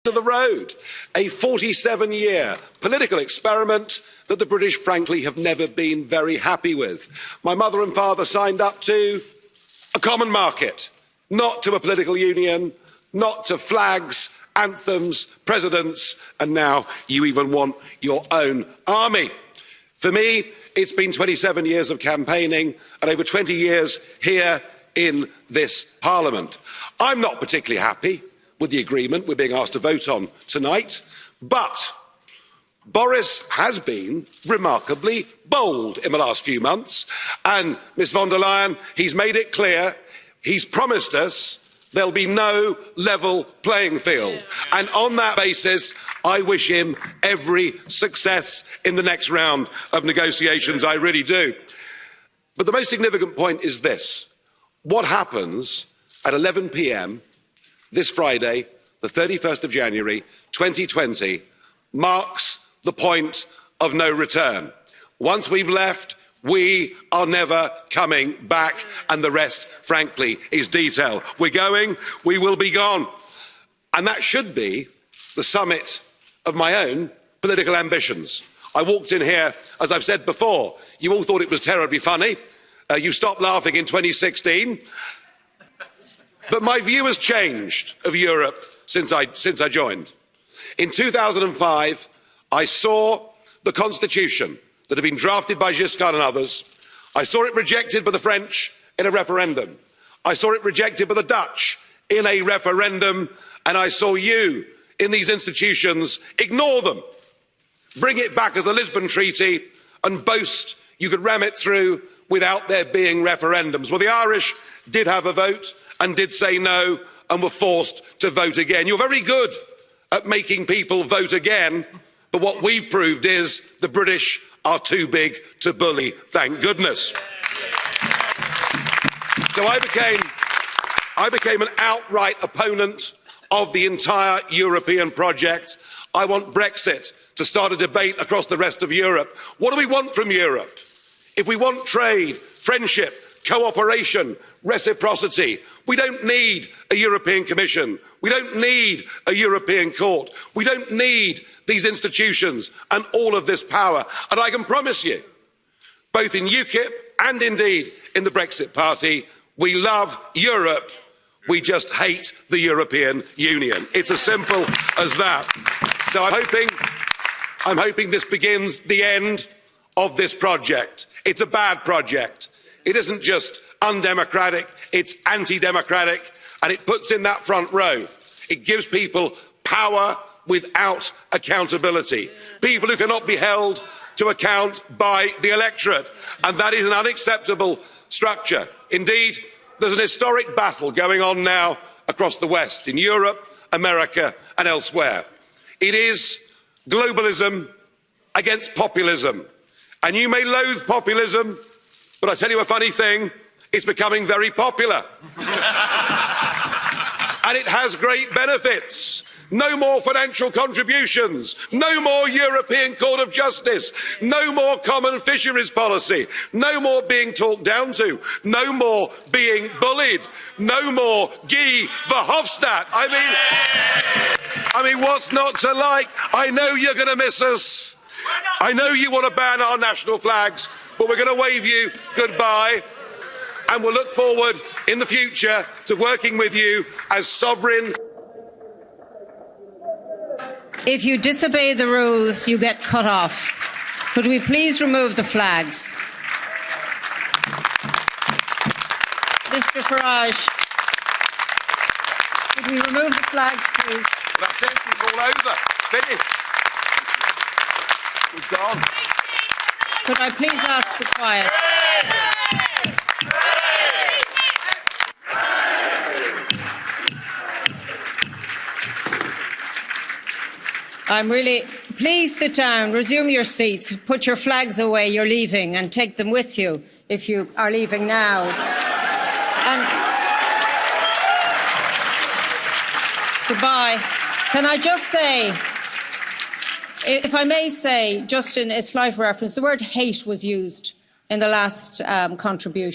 of the road, a 47-year political experiment that the British, frankly, have never been very happy with. My mother and father signed up to a common market, not to a political union, not to flags, anthems, presidents, and now you even want your own army. For me, it's been 27 years of campaigning and over 20 years here in this Parliament. I'm not particularly happy with the agreement we're being asked to vote on tonight, but Boris has been remarkably bold in the last few months, and Ms von der Leyen, he's made it clear, he's promised us there'll be no level playing field. And on that basis, I wish him every success in the next round of negotiations, I really do. But the most significant point is this. What happens at 11 p.m. this Friday, the 31st of January 2020, marks the point of no return. Once we've left, we are never coming back, and the rest, frankly, is detail. We're going, we will be gone. And that should be the summit of my own political ambitions. I walked in here, as I've said before, you all thought it was terribly funny. You stopped laughing in 2016. But my view has changed of Europe since I joined. In 2005, I saw the constitution that had been drafted by Giscard and others. I saw it rejected by the French in a referendum. I saw it rejected by the Dutch in a referendum. And I saw you in these institutions ignore them, bring it back as the Lisbon Treaty and boast you could ram it through without there being referendums. Well, the Irish did have a vote and did say no and were forced to vote again. You're very good at making people vote again, but what we've proved is the British are too big to bully, thank goodness. So I became an outright opponent of the entire European project. I want Brexit to start a debate across the rest of Europe. What do we want from Europe? If we want trade, friendship, cooperation, reciprocity, we don't need a European Commission. We don't need a European Court. We don't need these institutions and all of this power. And I can promise you, both in UKIP and indeed in the Brexit Party, we love Europe. We just hate the European Union. It's as simple as that. So I'm hoping this begins the end of this project. It's a bad project. It isn't just undemocratic, it's anti-democratic, and it puts in that front row. It gives people power without accountability. People who cannot be held to account by the electorate. And that is an unacceptable structure. Indeed, there's an historic battle going on now across the West, in Europe, America, and elsewhere. It is globalism against populism. And you may loathe populism, but I tell you a funny thing, it's becoming very popular. And it has great benefits. No more financial contributions, no more European Court of Justice, no more common fisheries policy, no more being talked down to, no more being bullied, no more Guy Verhofstadt. I mean, what's not to like? I know you're going to miss us. I know you want to ban our national flags, but we're going to wave you goodbye. And we'll look forward in the future to working with you as sovereign. If you disobey the rules, you get cut off. Could we please remove the flags? Mr. Farage, could we remove the flags, please? Well, that's it. It's all over. Finished. We're gone. Could I please ask for quiet? Please sit down, resume your seats, put your flags away, you're leaving, and take them with you if you are leaving now. And goodbye. Can I just say, if I may say, just in a slight reference, the word hate was used in the last contribution.